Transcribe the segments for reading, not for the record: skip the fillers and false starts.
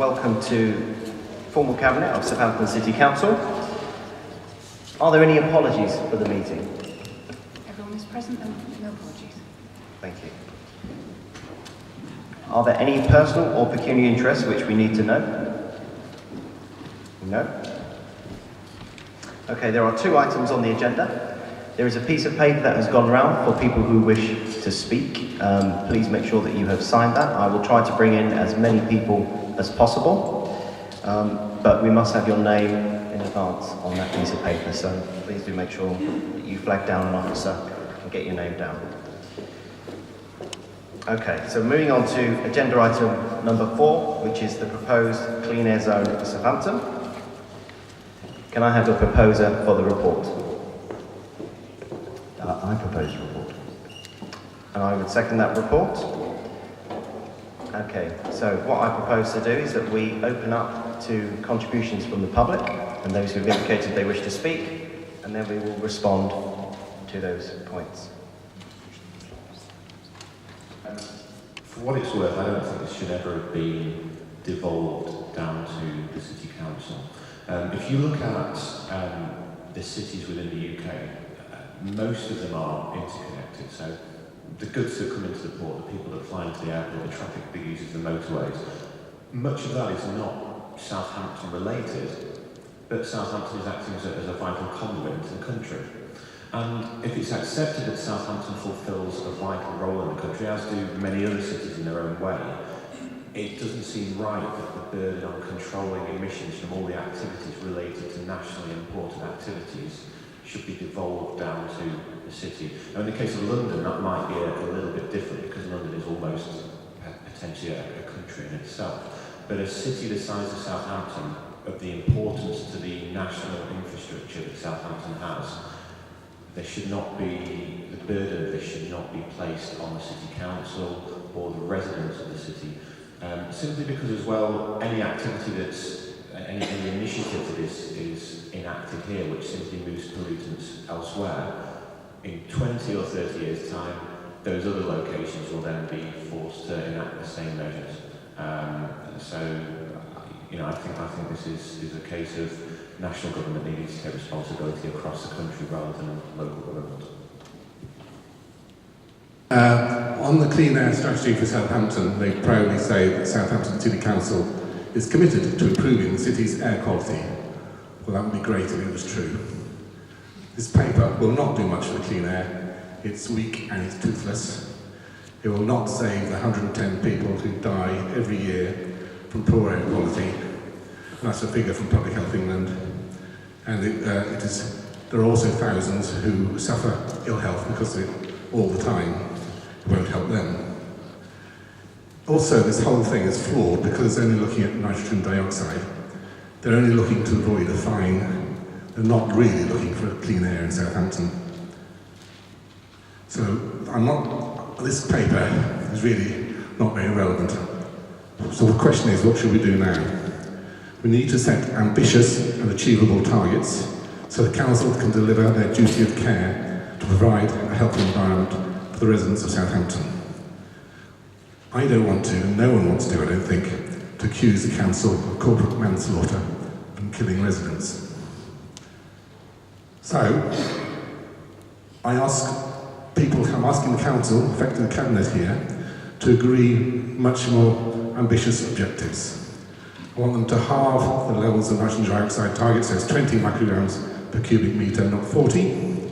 welcome to formal Cabinet of Southampton City Council. Are there any apologies for the meeting? Everyone is present and no apologies. Thank you. Are there any personal or pecuniary interests which we need to know? No? Okay, there are two items on the agenda. There is a piece of paper that has gone around for people who wish to speak. Please make sure that you have signed that. I will try to bring in as many people as possible, but we must have your name in advance on that piece of paper, so please do make sure that you flag down an officer and get your name down. Okay, so moving on to agenda item number 4, which is the proposed clean air zone for Southampton. Can I have a proposer for the report? I propose a report. And I would second that report. Okay, so what I propose to do is that we open up to contributions from the public and those who have indicated they wish to speak, and then we will respond to those points. For what it's worth, I don't think this should ever have been devolved down to the City Council. If you look at the cities within the UK, most of them are interconnected. So the goods that come into the port, the people that fly into the airport, the traffic that uses the motorways, much of that is not Southampton related, but Southampton is acting as a vital conduit into the country. And if it's accepted that Southampton fulfills a vital role in the country, as do many other cities in their own way, it doesn't seem right that the burden on controlling emissions from all the activities related to nationally important activities should be devolved down to the city. Now, in the case of London, that might be a little bit different because London is almost potentially a country in itself. But a city the size of Southampton, of the importance to the national infrastructure that Southampton has, there should not be, the burden of this should not be placed on the City Council or the residents of the city. Simply because as well, any activity that's, any initiative that is enacted here which simply moves pollutants elsewhere, in 20 or 30 years' time, those other locations will then be forced to enact the same measures. So, you know, I think this is a case of national government needing to take responsibility across the country rather than local government. On the clean air strategy for Southampton, they proudly say that Southampton City Council is committed to improving the city's air quality. Well, that would be great if it was true. This paper will not do much for the clean air. It's weak and it's toothless. It will not save the 110 people who die every year from poor air quality. And that's a figure from Public Health England. And there are also thousands who suffer ill health because of it all the time. It won't help them. Also, this whole thing is flawed because it's only looking at nitrogen dioxide. They're only looking to avoid a fine. They're not really looking for clean air in Southampton. So this paper is really not very relevant. So the question is, what should we do now? We need to set ambitious and achievable targets so the council can deliver their duty of care to provide a healthy environment for the residents of Southampton. I don't want to, and no one wants to, I don't think, to accuse the council of corporate manslaughter and killing residents. So, I'm asking the council, effectively the cabinet here, to agree much more ambitious objectives. I want them to halve the levels of nitrogen dioxide target, so it's 20 micrograms per cubic metre, not 40.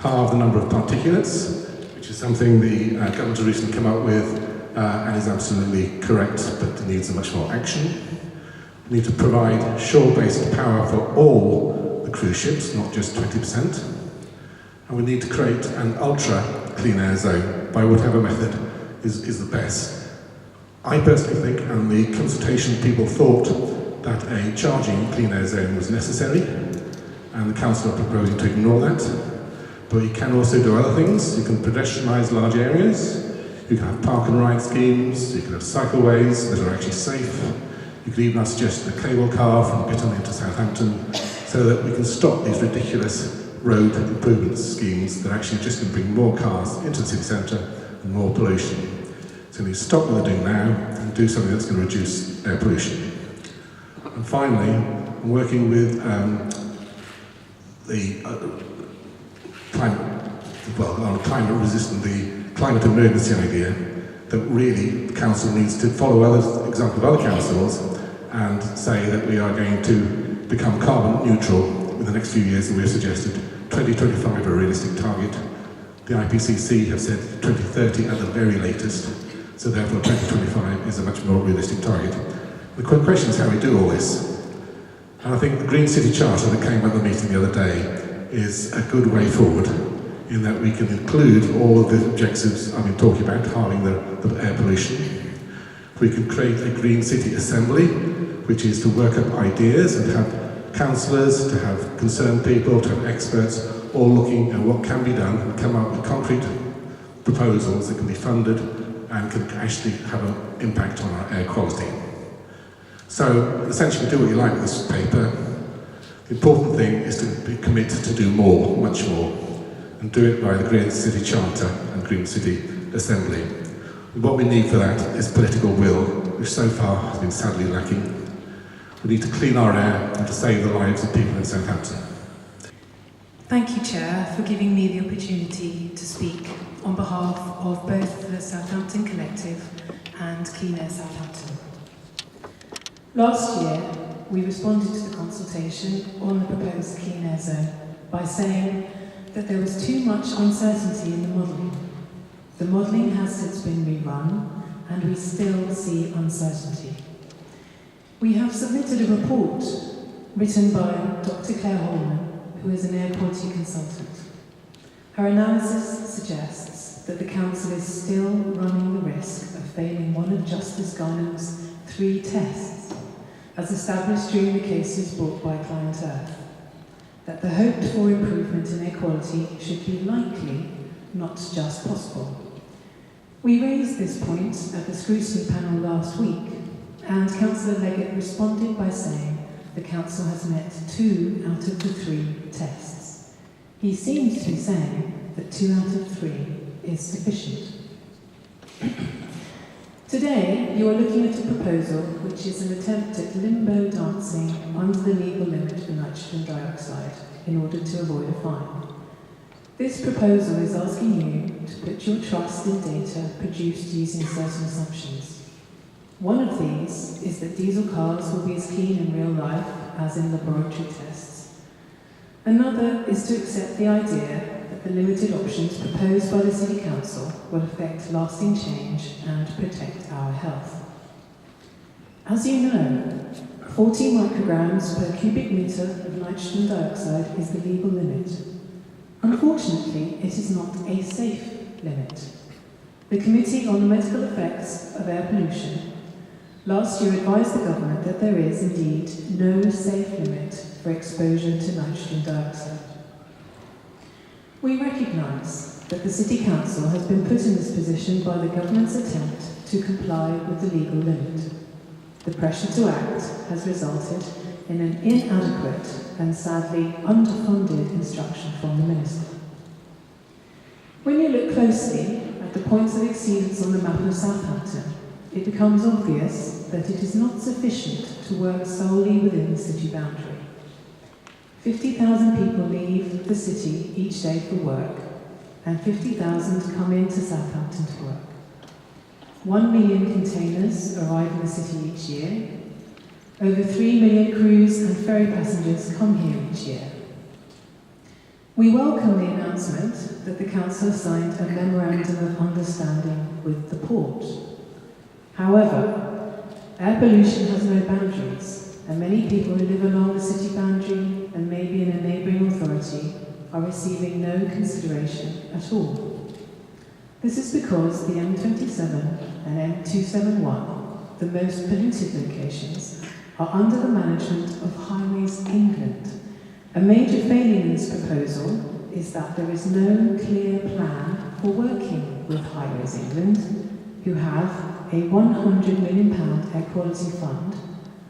Halve the number of particulates, which is something the government has recently come up with and is absolutely correct, but needs much more action. We need to provide shore-based power for all the cruise ships, not just 20%. And we need to create an ultra-clean air zone by whatever method is the best. I personally think, and the consultation people thought, that a charging clean air zone was necessary, and the council are proposing to ignore that. But you can also do other things. You can pedestrianise large areas. You can have park and ride schemes. You can have cycleways that are actually safe. You could even have suggested a cable car from Bitton into Southampton so that we can stop these ridiculous road improvement schemes that are actually just going to bring more cars into the city centre and more pollution. So we need to stop what they're doing now and do something that's going to reduce air pollution. And finally, I'm working with the climate resistant, the climate emergency idea, that really the council needs to follow example of other councils and say that we are going to become carbon neutral in the next few years, and we've suggested 2025 a realistic target. The IPCC have said 2030 at the very latest, so therefore 2025 is a much more realistic target. The quick question is how we do all this. And I think the Green City Charter that came at the meeting the other day is a good way forward, in that we can include all of the objectives I've been talking about, halving the air pollution. We can create a Green City Assembly, which is to work up ideas and have councillors, to have concerned people, to have experts, all looking at what can be done and come up with concrete proposals that can be funded and can actually have an impact on our air quality. So essentially do what you like with this paper. The important thing is to be committed to do more, much more, and do it by the Green City Charter and Green City Assembly. And what we need for that is political will, which so far has been sadly lacking. We need to clean our air and to save the lives of people in Southampton. Thank you, Chair, for giving me the opportunity to speak on behalf of both the Southampton Collective and Clean Air Southampton. Last year, we responded to the consultation on the proposed Clean Air Zone by saying that there was too much uncertainty in the modelling. The modelling has since been rerun, and we still see uncertainty. We have submitted a report written by Dr. Claire Holman, who is an air quality consultant. Her analysis suggests that the Council is still running the risk of failing one of Justice Garnham's 3 tests, as established during the cases brought by Climate Earth, that the hoped-for improvement in air quality should be likely, not just possible. We raised this point at the scrutiny panel last week, and Councillor Leggett responded by saying the Council has met 2 out of the 3 tests. He seems to be saying that 2 out of 3 is sufficient. Today, you are looking at a proposal which is an attempt at limbo dancing under the legal limit for nitrogen dioxide in order to avoid a fine. This proposal is asking you to put your trust in data produced using certain assumptions. One of these is that diesel cars will be as clean in real life as in laboratory tests. Another is to accept the idea that the limited options proposed by the City Council will affect lasting change and protect our health. As you know, 40 micrograms per cubic metre of nitrogen dioxide is the legal limit. Unfortunately, it is not a safe limit. The Committee on the Medical Effects of Air Pollution last year advised the government that there is indeed no safe limit for exposure to nitrogen dioxide. We recognise that the City Council has been put in this position by the government's attempt to comply with the legal limit. The pressure to act has resulted in an inadequate and sadly underfunded instruction from the Minister. When you look closely at the points of exceedance on the map of Southampton, it becomes obvious that it is not sufficient to work solely within the city boundary. 50,000 people leave the city each day for work, and 50,000 come into Southampton to work. 1 million containers arrive in the city each year. Over 3 million cruise and ferry passengers come here each year. We welcome the announcement that the Council signed a memorandum of understanding with the port. However, air pollution has no boundaries, and many people who live along the city boundary and maybe in a neighbouring authority are receiving no consideration at all. This is because the M27 and M271, the most polluted locations, are under the management of Highways England. A major failure in this proposal is that there is no clear plan for working with Highways England, who have a £100 million air quality fund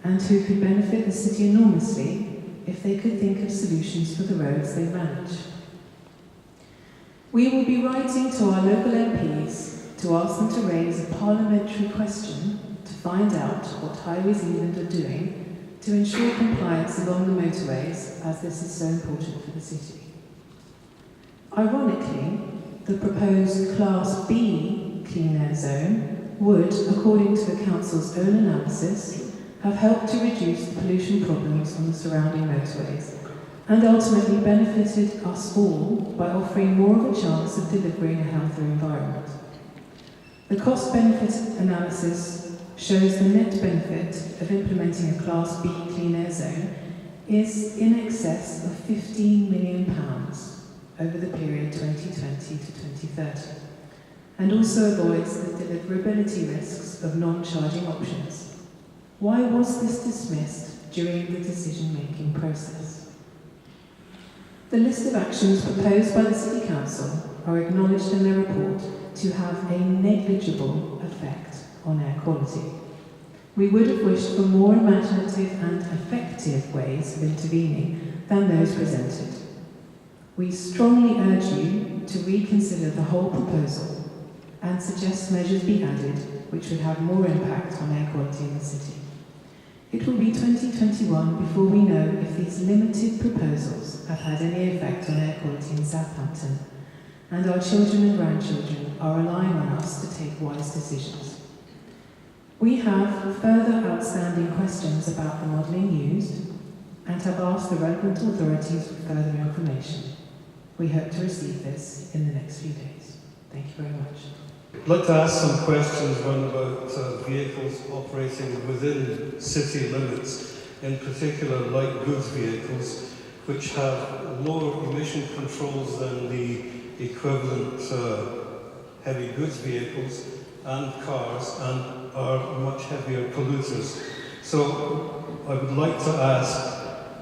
and who could benefit the city enormously if they could think of solutions for the roads they manage. We will be writing to our local MPs to ask them to raise a parliamentary question to find out what Highways England are doing to ensure compliance along the motorways, as this is so important for the city. Ironically, the proposed Class B Clean Air Zone would, according to the Council's own analysis, have helped to reduce the pollution problems on the surrounding motorways and ultimately benefited us all by offering more of a chance of delivering a healthier environment. The cost-benefit analysis shows the net benefit of implementing a Class B Clean Air Zone is in excess of £15 million over the period 2020 to 2030, and also avoids the deliverability risks of non-charging options. Why was this dismissed during the decision-making process? The list of actions proposed by the City Council are acknowledged in their report to have a negligible effect on air quality. We would have wished for more imaginative and effective ways of intervening than those presented. We strongly urge you to reconsider the whole proposal and suggest measures be added which would have more impact on air quality in the city. It will be 2021 before we know if these limited proposals have had any effect on air quality in Southampton, and our children and grandchildren are relying on us to take wise decisions. We have further outstanding questions about the modelling used and have asked the relevant authorities for further information. We hope to receive this in the next few days. Thank you very much. I'd like to ask some questions about vehicles operating within city limits, in particular light goods vehicles, which have lower emission controls than the equivalent heavy goods vehicles and cars, and are much heavier polluters. So I would like to ask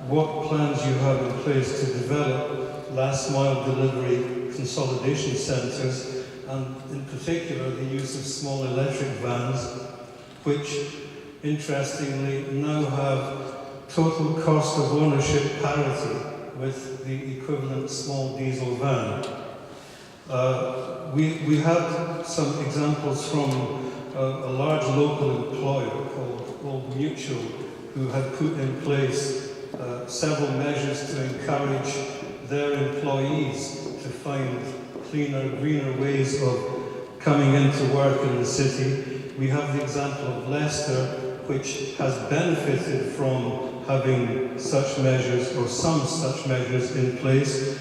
what plans you have in place to develop last mile delivery consolidation centres, and in particular the use of small electric vans, which interestingly now have total cost of ownership parity with the equivalent small diesel van. We had some examples from a large local employer called Old Mutual, who had put in place several measures to encourage their employees to find cleaner, greener ways of coming into work in the city. We have the example of Leicester, which has benefited from having such measures, or some such measures in place.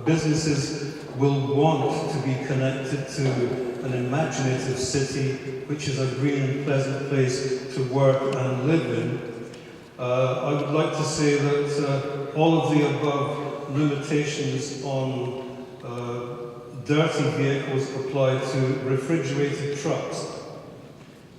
Businesses will want to be connected to an imaginative city, which is a green and pleasant place to work and live in. I would like to say that all of the above limitations on dirty vehicles apply to refrigerated trucks,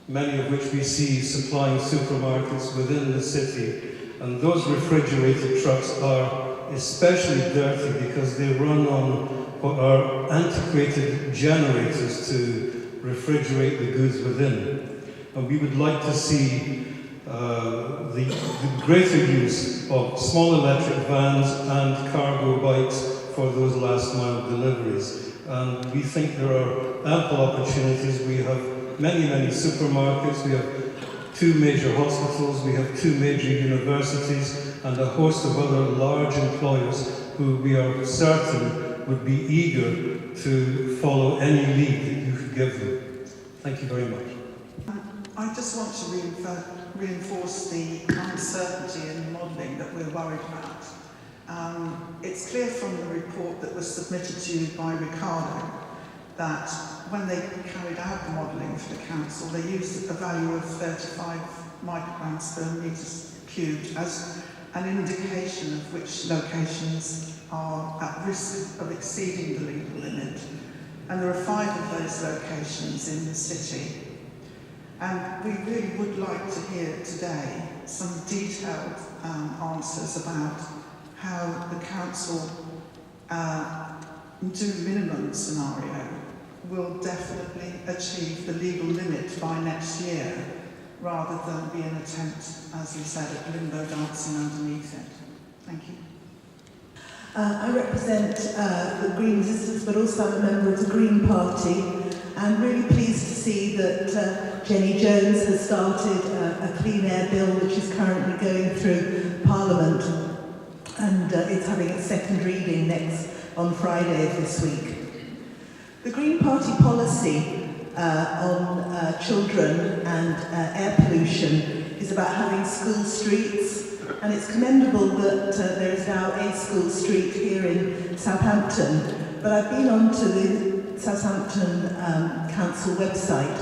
many of which we see supplying supermarkets within the city. And those refrigerated trucks are especially dirty because they run on what are antiquated generators to refrigerate the goods within. And we would like to see the greater use of small electric vans and cargo bikes for those last mile deliveries. And we think there are ample opportunities. We have many supermarkets, we have 2 major hospitals, we have 2 major universities, and a host of other large employers who we are certain would be eager to follow any lead that you could give them. Thank you very much. I just want to reinforce the uncertainty in the modelling that we're worried about. It's clear from the report that was submitted to you by Ricardo that when they carried out the modelling for the council, they used a value of 35 micrograms per metre cubed as an indication of which locations are at risk of exceeding the legal limit. And there are 5 of those locations in the city. And we really would like to hear today some detailed answers about how the council, do minimum scenario, will definitely achieve the legal limit by next year, rather than be an attempt, as we said, at limbo dancing underneath it. Thank you. I represent the Green Resistance, but also I'm a member of the Green Party, and really pleased to see see that Jenny Jones has started a Clean Air Bill which is currently going through Parliament, and it's having its second reading on Friday of this week. The Green Party policy on children and air pollution is about having school streets, and it's commendable that there is now a school street here in Southampton, but I've been onto the Southampton Council website,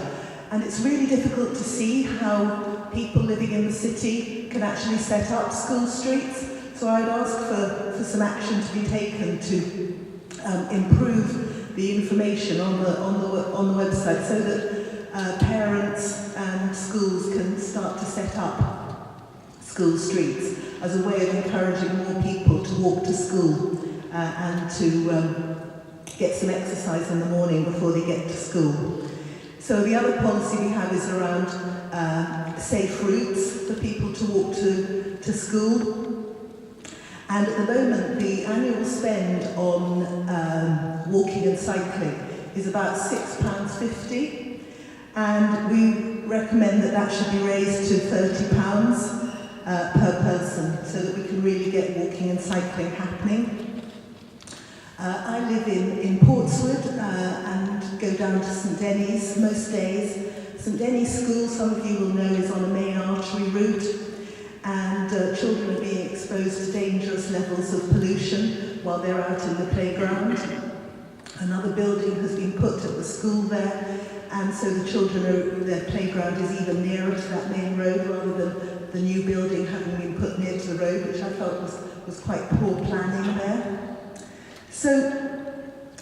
and it's really difficult to see how people living in the city can actually set up school streets. So I'd ask for some action to be taken to improve the information on the website so that parents and schools can start to set up school streets as a way of encouraging more people to walk to school and to get some exercise in the morning before they get to school. So the other policy we have is around safe routes for people to walk to school. And at the moment, the annual spend on walking and cycling is about £6.50, and we recommend that should be raised to £30 per person, so that we can really get walking and cycling happening. I live in Portswood and go down to St Denny's most days. St Denny's School, some of you will know, is on a main artery route, and children are being exposed to dangerous levels of pollution while they're out in the playground. Another building has been put at the school there, and so the children their playground is even nearer to that main road rather than the new building having been put near to the road, which I felt was quite poor planning there. So,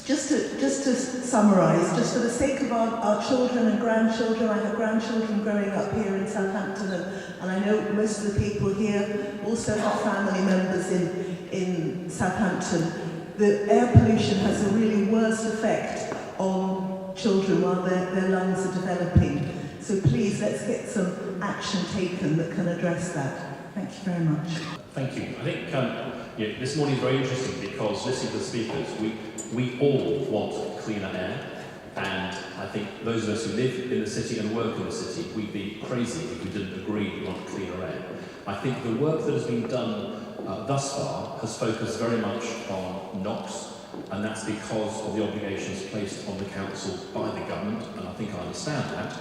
just to summarise, just for the sake of our children and grandchildren, I have grandchildren growing up here in Southampton, and I know most of the people here also have family members in Southampton. The air pollution has a really worse effect on children while their lungs are developing. So please, let's get some action taken that can address that. Thank you very much. Thank you. I think this morning is very interesting because listening to the speakers, we all want cleaner air, and I think those of us who live in the city and work in the city, we'd be crazy if we didn't agree we want cleaner air. I think the work that has been done thus far has focused very much on NOx, and that's because of the obligations placed on the council by the government, and I think I understand that.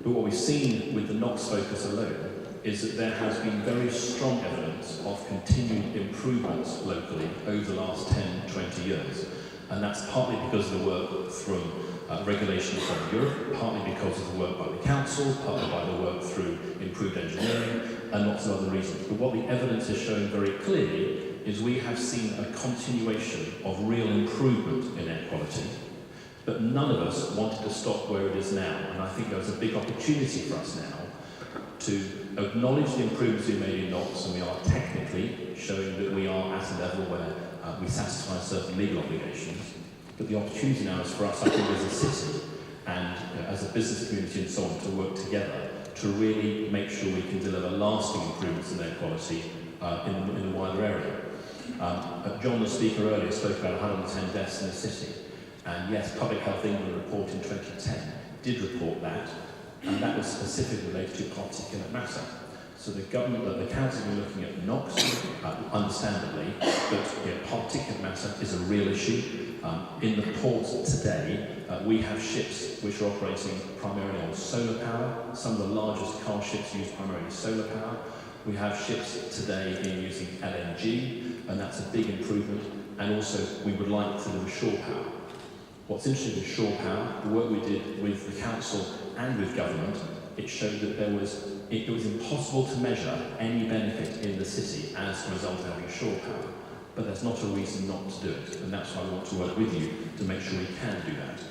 But what we've seen with the NOx focus alone is that there has been very strong evidence of continued improvements locally over the last 10, 20 years. And that's partly because of the work from regulation from Europe, partly because of the work by the council, partly by the work through improved engineering, and lots of other reasons. But what the evidence is showing very clearly is we have seen a continuation of real improvement in air quality, but none of us wanted to stop where it is now. And I think there's a big opportunity for us now to acknowledge the improvements we've made in NOx, and we are technically showing that we are at a level where we satisfy certain legal obligations. But the opportunity now is for us, I think, as a city and as a business community and so on, to work together to really make sure we can deliver lasting improvements in air quality in a wider area. John, the speaker earlier, spoke about 110 deaths in the city. And yes, Public Health England report in 2010 did report that, and that was specifically related to particulate matter. So the government, the council are looking at NOx, understandably, but particulate matter is a real issue. In the port today, we have ships which are operating primarily on solar power. Some of the largest car ships use primarily solar power. We have ships today using LNG, and that's a big improvement. And also, we would like to deliver shore power. What's interesting with shore power, the work we did with the council and with government, it showed that it was impossible to measure any benefit in the city as a result of having shore power. But there's not a reason not to do it, and that's why we want to work with you to make sure we can do that.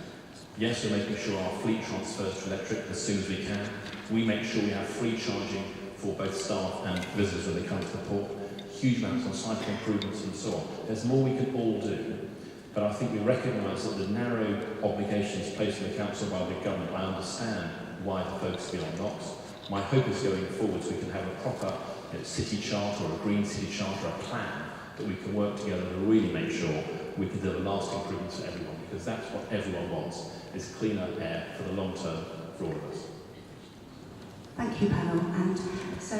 Yes, we're making sure our fleet transfers to electric as soon as we can. We make sure we have free charging for both staff and visitors when they come to the port. Huge amounts on cycle improvements and so on. There's more we can all do. But I think we recognise that the narrow obligations placed on the council by the government, I understand why the focus has been on NOx. My hope is going forwards we can have a proper city charter or a green city charter, a plan that we can work together and really make sure we can deliver lasting improvements for everyone, because that's what everyone wants, is cleaner air for the long term for all of us. Thank you, panel. And so,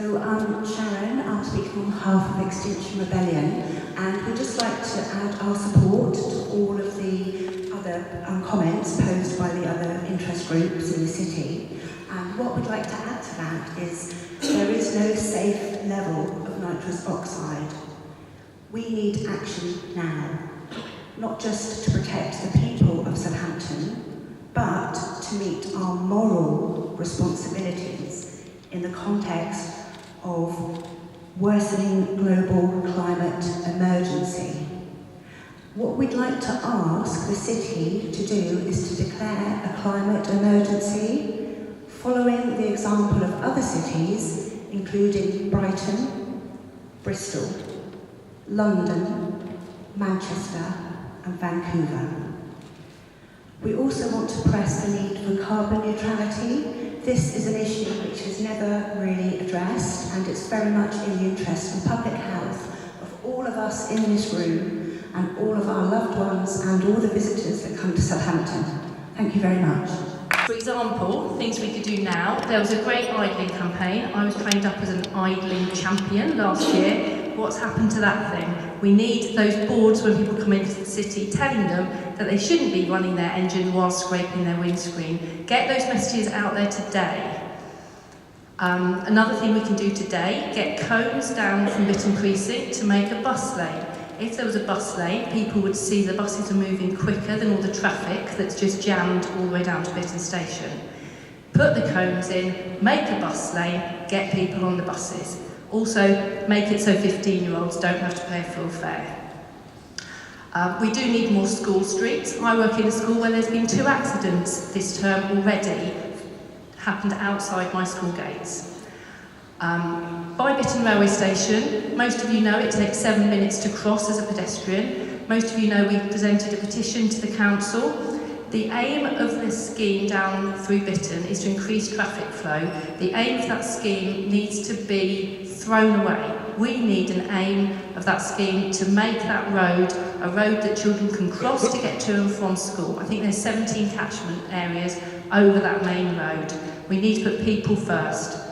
Sharon, I'm speaking on behalf of Extinction Rebellion, and we'd just like to add our support to all of the other comments posed by the other interest groups in the city. And what we'd like to add to that is there is no safe level of nitrous oxide. We need action now, not just to protect the people of Southampton, but to meet our moral responsibilities in the context of worsening global climate emergency. What we'd like to ask the city to do is to declare a climate emergency, following the example of other cities, including Brighton, Bristol, London, Manchester, and Vancouver. We also want to press the need for carbon neutrality. This is an issue which is never really addressed, and it's very much in the interest of public health of all of us in this room and all of our loved ones and all the visitors that come to Southampton. Thank you very much. For example, things we could do now, there was a great idling campaign. I was trained up as an idling champion last year. What's happened to that thing? We need those boards when people come into the city telling them that they shouldn't be running their engine while scraping their windscreen. Get those messages out there today. Another thing we can do today, get cones down from Bitton Precinct to make a bus lane. If there was a bus lane, people would see the buses are moving quicker than all the traffic that's just jammed all the way down to Bitton Station. Put the cones in, make a bus lane, get people on the buses. Also, make it so 15-year-olds don't have to pay a full fare. We do need more school streets. I work in a school where there's been 2 accidents this term already, happened outside my school gates. By Bitton Railway Station, most of you know it takes 7 minutes to cross as a pedestrian. Most of you know we presented a petition to the council. The aim of this scheme down through Bitton is to increase traffic flow. The aim of that scheme needs to be thrown away. We need an aim of that scheme to make that road a road that children can cross to get to and from school. I think there's 17 catchment areas over that main road. We need to put people first.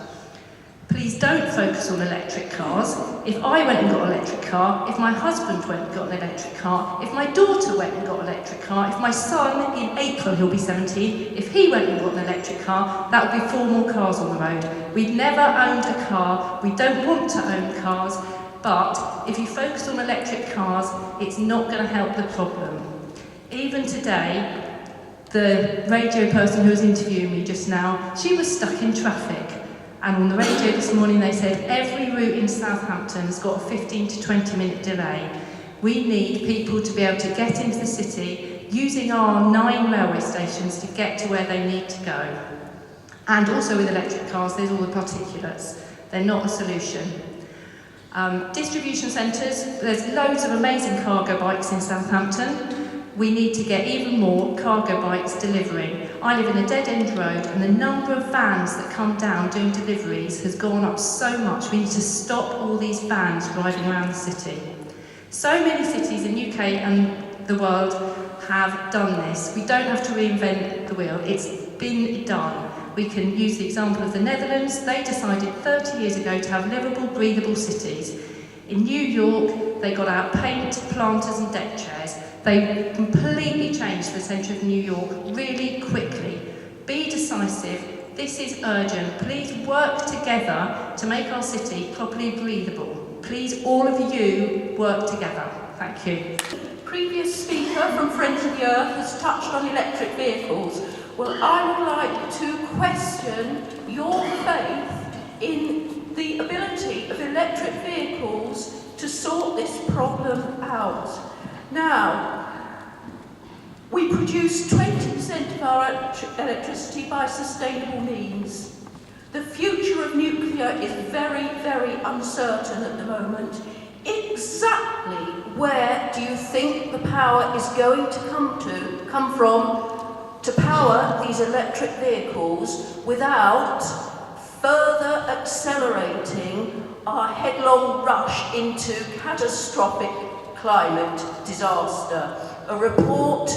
Please don't focus on electric cars. If I went and got an electric car, if my husband went and got an electric car, if my daughter went and got an electric car, if my son, in April he'll be 17, if he went and got an electric car, that would be 4 more cars on the road. We've never owned a car, we don't want to own cars, but if you focus on electric cars, it's not going to help the problem. Even today, the radio person who was interviewing me just now, she was stuck in traffic. And on the radio this morning they said every route in Southampton has got a 15 to 20 minute delay. We need people to be able to get into the city using our 9 railway stations to get to where they need to go. And also with electric cars, there's all the particulates. They're not a solution. Distribution centres, there's loads of amazing cargo bikes in Southampton. We need to get even more cargo bikes delivering. I live in a dead-end road and the number of vans that come down doing deliveries has gone up so much. We need to stop all these vans driving around the city. So many cities in the UK and the world have done this. We don't have to reinvent the wheel. It's been done. We can use the example of the Netherlands. They decided 30 years ago to have livable, breathable cities. In New York, they got out paint, planters and deck chairs. They completely changed the centre of New York really quickly. Be decisive. This is urgent. Please work together to make our city properly breathable. Please, all of you, work together. Thank you. Previous speaker from Friends of the Earth has touched on electric vehicles. Well, I would like to question your faith in the ability of electric vehicles to sort this problem out. Now, we produce 20% of our electricity by sustainable means. The future of nuclear is very, very uncertain at the moment. Exactly where do you think the power is going to come from to power these electric vehicles without further accelerating our headlong rush into catastrophic climate disaster. A report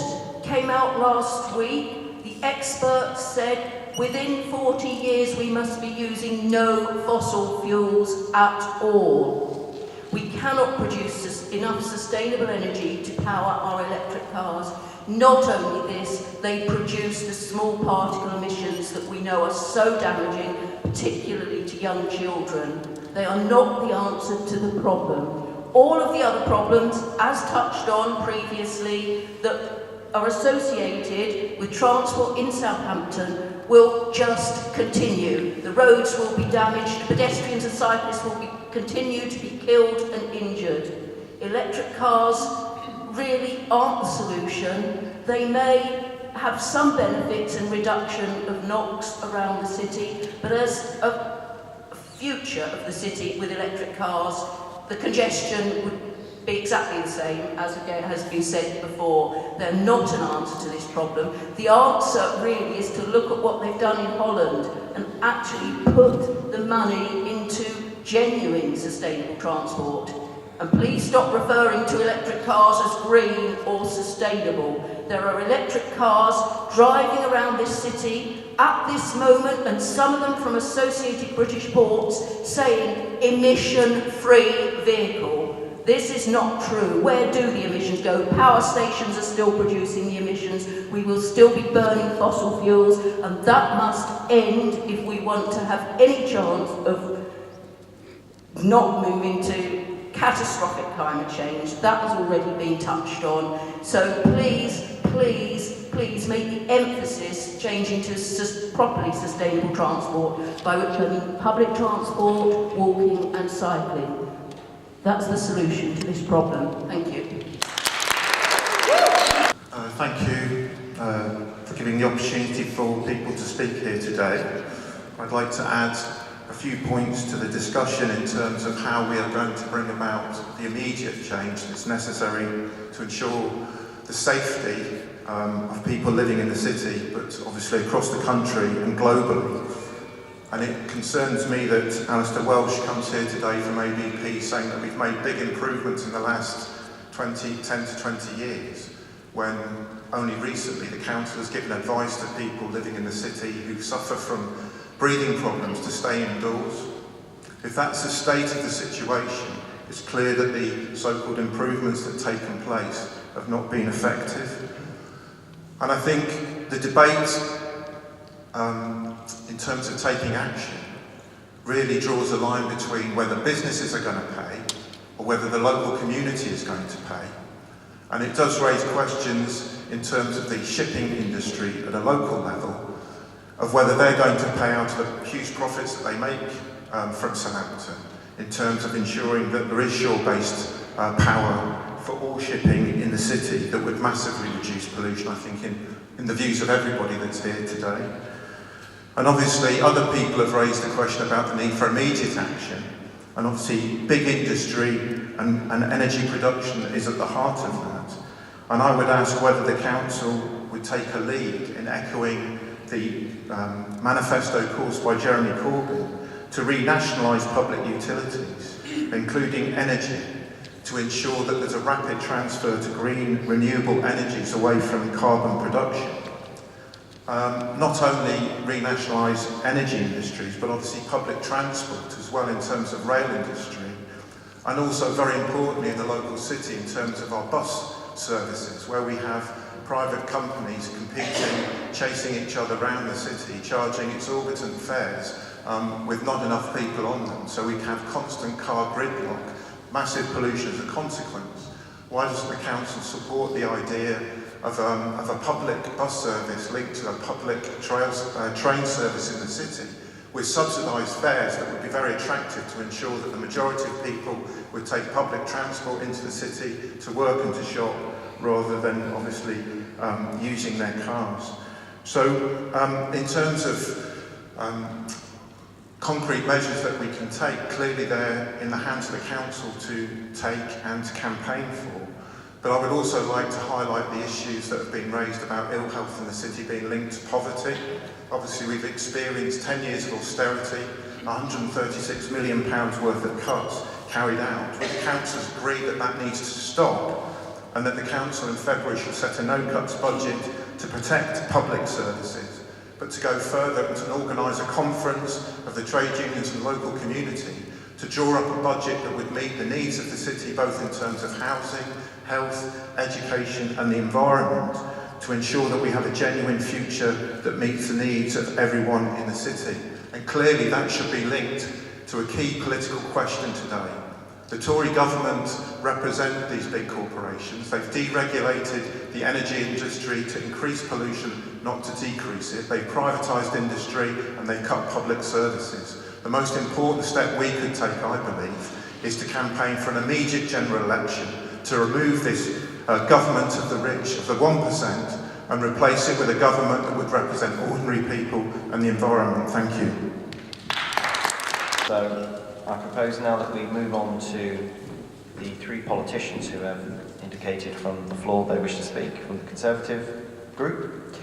came out last week. The experts said within 40 years we must be using no fossil fuels at all. We cannot produce enough sustainable energy to power our electric cars. Not only this, they produce the small particle emissions that we know are so damaging, particularly to young children. They are not the answer to the problem. All of the other problems, as touched on previously, that are associated with transport in Southampton will just continue. The roads will be damaged, pedestrians and cyclists will continue to be killed and injured. Electric cars really aren't the solution. They may have some benefits and reduction of NOx around the city, but as a future of the city with electric cars, the congestion would be exactly the same as again has been said before. They're not an answer to this problem. The answer really is to look at what they've done in Holland and actually put the money into genuine sustainable transport. And please stop referring to electric cars as green or sustainable. There are electric cars driving around this city at this moment, and some of them from associated British ports, saying emission-free vehicle. This is not true. Where do the emissions go? Power stations are still producing the emissions. We will still be burning fossil fuels, and that must end if we want to have any chance of not moving to catastrophic climate change. That has already been touched on. So please, please, please make the emphasis changing to properly sustainable transport, by which I mean public transport, walking and cycling. That's the solution to this problem. Thank you. Thank you for giving the opportunity for people to speak here today. I'd like to add a few points to the discussion in terms of how we are going to bring about the immediate change that's necessary to ensure the safety of people living in the city, but obviously across the country and globally. And it concerns me that Alistair Welsh comes here today from ABP saying that we've made big improvements in the last 10 to 20 years, when only recently the council has given advice to people living in the city who suffer from breathing problems to stay indoors. If that's the state of the situation, it's clear that the so-called improvements that have taken place have not been effective. And I think the debate in terms of taking action really draws a line between whether businesses are going to pay or whether the local community is going to pay. And it does raise questions in terms of the shipping industry at a local level, of whether they're going to pay out of the huge profits that they make from Southampton, in terms of ensuring that there is shore-based power for all shipping in the city that would massively reduce pollution, I think, in the views of everybody that's here today. And obviously other people have raised the question about the need for immediate action, and obviously big industry and energy production is at the heart of that. And I would ask whether the council would take a lead in echoing the manifesto caused by Jeremy Corbyn to renationalise public utilities, including energy, to ensure that there's a rapid transfer to green, renewable energies away from carbon production. Not only renationalise energy industries, but obviously public transport as well in terms of rail industry, and also very importantly in the local city in terms of our bus services, where we have private companies competing, chasing each other around the city, charging exorbitant fares with not enough people on them. So we have constant car gridlock, massive pollution as a consequence. Why doesn't the council support the idea of a public bus service linked to a public train service in the city, with subsidised fares that would be very attractive to ensure that the majority of people would take public transport into the city to work and to shop, rather than obviously using their cars. So in terms of concrete measures that we can take, clearly they're in the hands of the council to take and to campaign for. But I would also like to highlight the issues that have been raised about ill health in the city being linked to poverty. Obviously we've experienced 10 years of austerity, £136 million worth of cuts carried out. Would the councillors agree that that needs to stop, and that the council in February should set a no-cuts budget to protect public services, but to go further and to organise a conference of the trade unions and local community to draw up a budget that would meet the needs of the city, both in terms of housing, health, education and the environment, to ensure that we have a genuine future that meets the needs of everyone in the city. And clearly that should be linked to a key political question today. The Tory government represent these big corporations. They've deregulated the energy industry to increase pollution, not to decrease it. They've privatised industry and they've cut public services. The most important step we could take, I believe, is to campaign for an immediate general election to remove this government of the rich, of the 1%, and replace it with a government that would represent ordinary people and the environment. Thank you. So I propose now that we move on to the three politicians who have indicated from the floor they wish to speak from the Conservative group.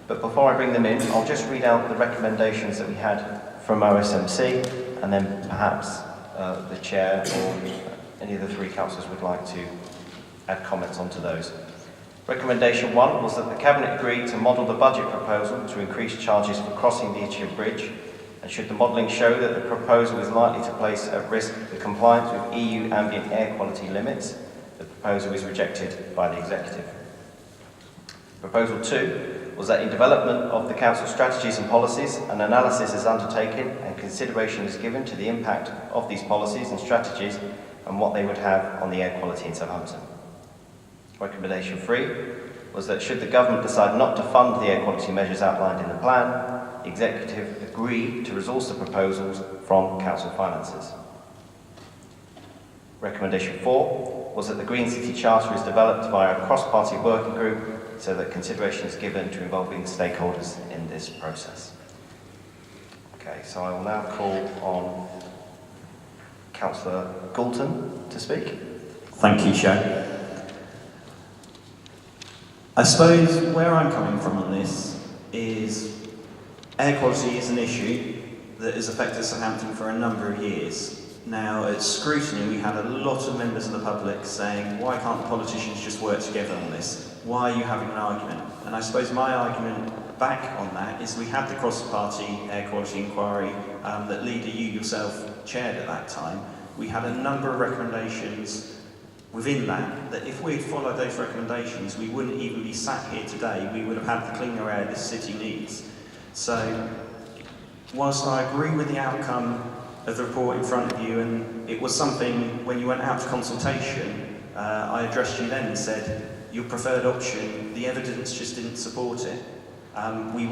But before I bring them in, I'll just read out the recommendations that we had from OSMC, and then perhaps the Chair or any of the three councillors would like to add comments onto those. Recommendation 1 was that the Cabinet agreed to model the budget proposal to increase charges for crossing the Itchen Bridge, and should the modelling show that the proposal is likely to place at risk the compliance with EU ambient air quality limits, the proposal is rejected by the Executive. Proposal 2 was that in development of the Council strategies and policies, an analysis is undertaken and consideration is given to the impact of these policies and strategies and what they would have on the air quality in Southampton. Recommendation 3 was that should the Government decide not to fund the air quality measures outlined in the plan, the Executive agree to resource the proposals from Council finances. Recommendation 4 was that the Green City Charter is developed via a cross-party working group so that consideration is given to involving stakeholders in this process. Okay, so I will now call on Councillor Galton to speak. Thank you, Chair. I suppose where I'm coming from on this is air quality is an issue that has affected Southampton for a number of years. Now, at scrutiny, we had a lot of members of the public saying, why can't the politicians just work together on this? Why are you having an argument? And I suppose my argument back on that is we had the cross-party air quality inquiry that Leader, you yourself chaired at that time. We had a number of recommendations within that if we had followed those recommendations, we wouldn't even be sat here today. We would have had the cleaner air this city needs. So, whilst I agree with the outcome of the report in front of you, and it was something when you went out to consultation, I addressed you then and said, your preferred option, the evidence just didn't support it. We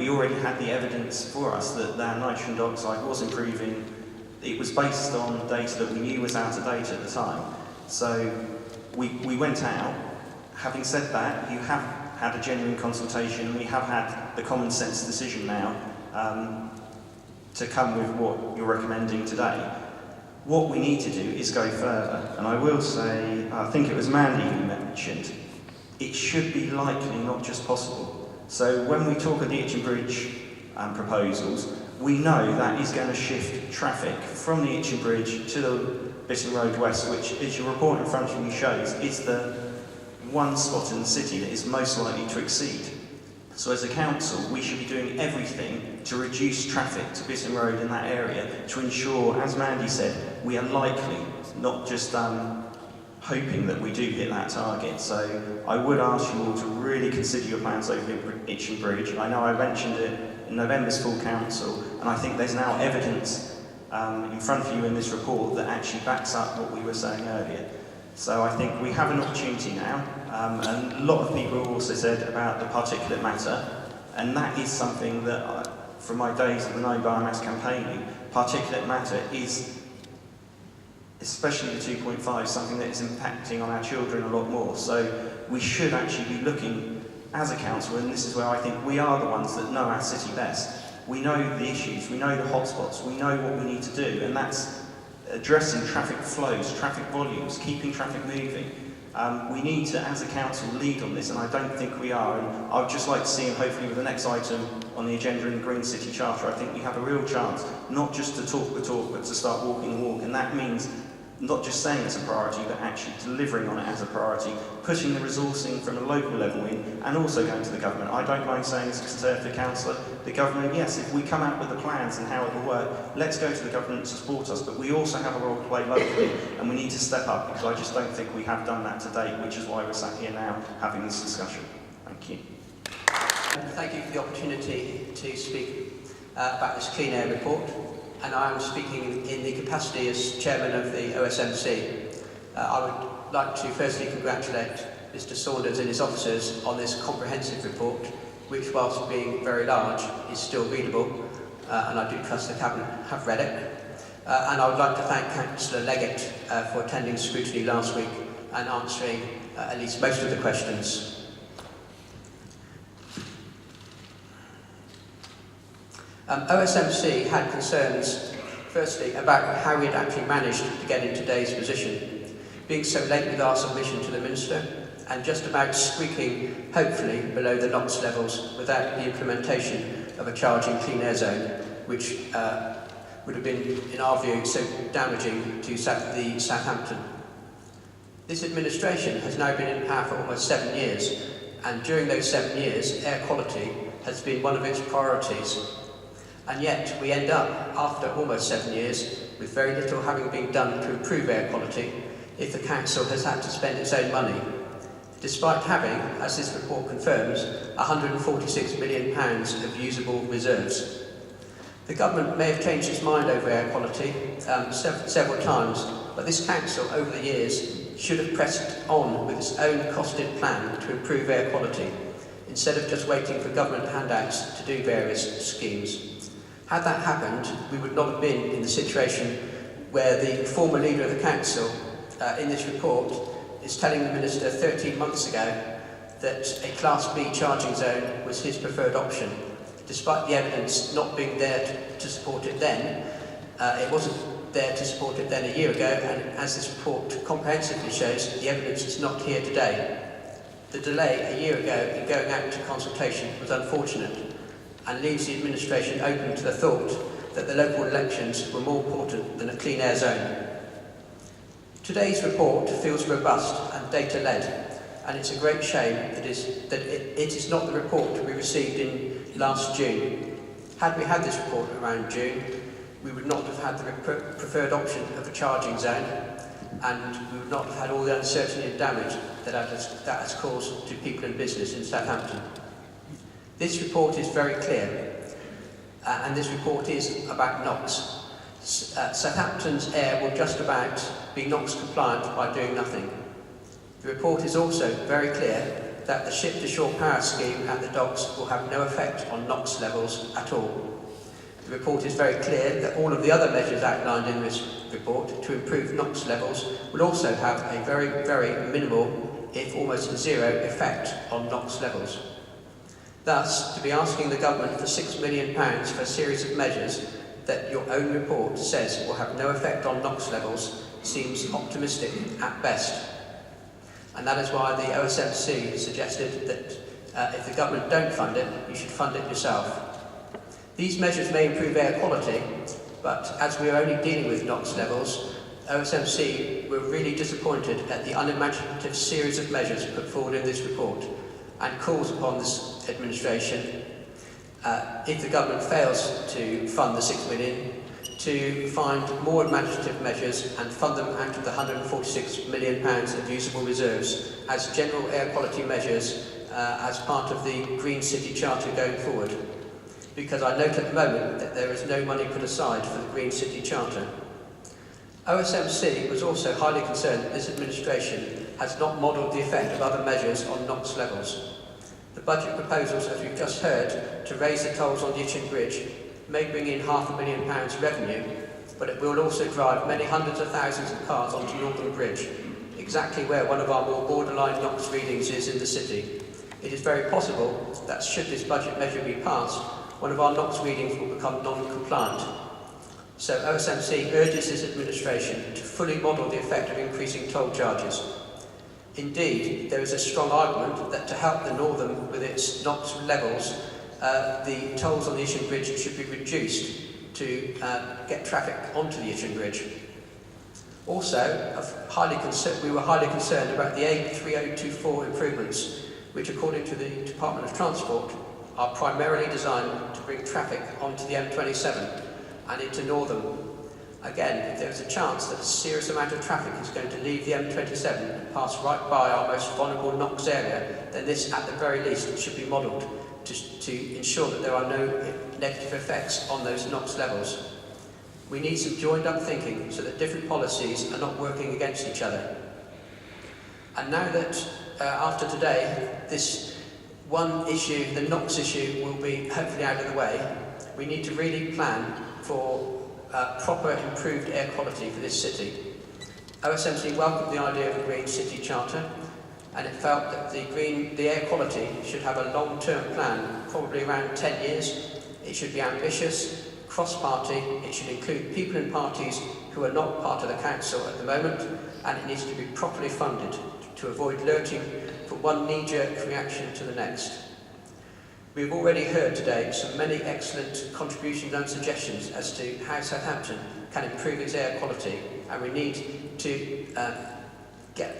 already had the evidence for us that our nitrogen dioxide was improving. It was based on data that we knew was out of date at the time. So we went out. Having said that, you have had a genuine consultation, and we have had the common sense decision now to come with what you're recommending today. What we need to do is go further, and I will say, I think it was Mandy who mentioned, it should be likely, not just possible. So when we talk of the Itchen Bridge proposals, we know that is going to shift traffic from the Itchen Bridge to the Bitten Road West, which, as your report in front of you shows, is the one spot in the city that is most likely to exceed. So as a council, we should be doing everything to reduce traffic to Bitten Road in that area to ensure, as Mandy said, we are likely, not just hoping that we do hit that target. So I would ask you all to really consider your plans over Itchen Bridge. I know I mentioned it in November's full council, and I think there's now evidence in front of you in this report that actually backs up what we were saying earlier. So I think we have an opportunity now, and a lot of people also said about the particulate matter, and that is something that, from my days of the no biomass campaigning, particulate matter is, especially the 2.5, something that is impacting on our children a lot more. So we should actually be looking, as a council, and this is where I think we are the ones that know our city best. We know the issues, we know the hotspots, we know what we need to do, and that's addressing traffic flows, traffic volumes, keeping traffic moving. We need to, as a council, lead on this, and I don't think we are. And I would just like to see, and hopefully with the next item on the agenda in the Green City Charter, I think we have a real chance, not just to talk the talk, but to start walking the walk. And that means not just saying it's a priority, but actually delivering on it as a priority, putting the resourcing from a local level in, and also going to the government. I don't mind saying as a Conservative councillor, the government, yes, if we come out with the plans and how it will work, let's go to the government to support us, but we also have a role to play locally, and we need to step up, because I just don't think we have done that to date, which is why we're sat here now having this discussion. Thank you. Thank you for the opportunity to speak about this Clean Air report. And I am speaking in the capacity as chairman of the OSMC. I would like to firstly congratulate Mr. Saunders and his officers on this comprehensive report, which, whilst being very large, is still readable, and I do trust the Cabinet have read it. And I would like to thank Councillor Leggett for attending scrutiny last week and answering at least most of the questions. OSMC had concerns, firstly, about how we had actually managed to get in today's position, being so late with our submission to the Minister, and just about squeaking, hopefully, below the NOx levels without the implementation of a charging clean air zone, which would have been, in our view, so damaging to the Southampton. This administration has now been in power for almost 7 years, and during those 7 years, air quality has been one of its priorities. And yet, we end up, after almost 7 years, with very little having been done to improve air quality, if the council has had to spend its own money, despite having, as this report confirms, £146 million of usable reserves. The government may have changed its mind over air quality several times, but this council, over the years, should have pressed on with its own costed plan to improve air quality, instead of just waiting for government handouts to do various schemes. Had that happened, we would not have been in the situation where the former leader of the council, in this report, is telling the Minister 13 months ago that a Class B charging zone was his preferred option. Despite the evidence not being there to support it then, it wasn't there to support it then a year ago, and as this report comprehensively shows, the evidence is not here today. The delay a year ago in going out to consultation was unfortunate, and leaves the administration open to the thought that the local elections were more important than a clean air zone. Today's report feels robust and data-led, and it's a great shame that it is not the report we received in last June. Had we had this report around June, we would not have had the preferred option of a charging zone, and we would not have had all the uncertainty and damage that has caused to people and business in Southampton. This report is very clear, and this report is about NOx. Southampton's air will just about be NOx compliant by doing nothing. The report is also very clear that the ship-to-shore power scheme at the docks will have no effect on NOx levels at all. The report is very clear that all of the other measures outlined in this report to improve NOx levels will also have a very, very minimal, if almost zero, effect on NOx levels. Thus, to be asking the government for £6 million for a series of measures that your own report says will have no effect on NOx levels seems optimistic at best. And that is why the OSMC suggested that if the government don't fund it, you should fund it yourself. These measures may improve air quality, but as we are only dealing with NOx levels, OSMC were really disappointed at the unimaginative series of measures put forward in this report, and calls upon this administration, if the government fails to fund the £6 million, to find more imaginative measures and fund them out of the £146 million of usable reserves as general air quality measures as part of the Green City Charter going forward. Because I note at the moment that there is no money put aside for the Green City Charter. OSMC was also highly concerned that this administration has not modelled the effect of other measures on NOx levels. The budget proposals, as we've just heard, to raise the tolls on the Itchen Bridge may bring in £500,000 revenue, but it will also drive many hundreds of thousands of cars onto Northern Bridge, exactly where one of our more borderline NOx readings is in the city. It is very possible that should this budget measure be passed, one of our NOx readings will become non-compliant. So OSMC urges this administration to fully model the effect of increasing toll charges. Indeed, there is a strong argument that to help the Northern with its NOx levels, the tolls on the Isham Bridge should be reduced to get traffic onto the Isham Bridge. Also, we were highly concerned about the A3024 improvements, which according to the Department of Transport are primarily designed to bring traffic onto the M27 and into Northern. Again, if there is a chance that a serious amount of traffic is going to leave the M27 and pass right by our most vulnerable NOx area, then this at the very least should be modelled to ensure that there are no negative effects on those NOx levels. We need some joined up thinking so that different policies are not working against each other. And now that after today, this one issue, the NOx issue, will be hopefully out of the way, we need to really plan for proper improved air quality for this city. OSMC welcomed the idea of a Green City Charter, and it felt that the air quality should have a long-term plan, probably around 10 years. It should be ambitious, cross-party, it should include people in parties who are not part of the council at the moment, and it needs to be properly funded to avoid lurching from one knee-jerk reaction to the next. We've already heard today some many excellent contributions and suggestions as to how Southampton can improve its air quality, and we need to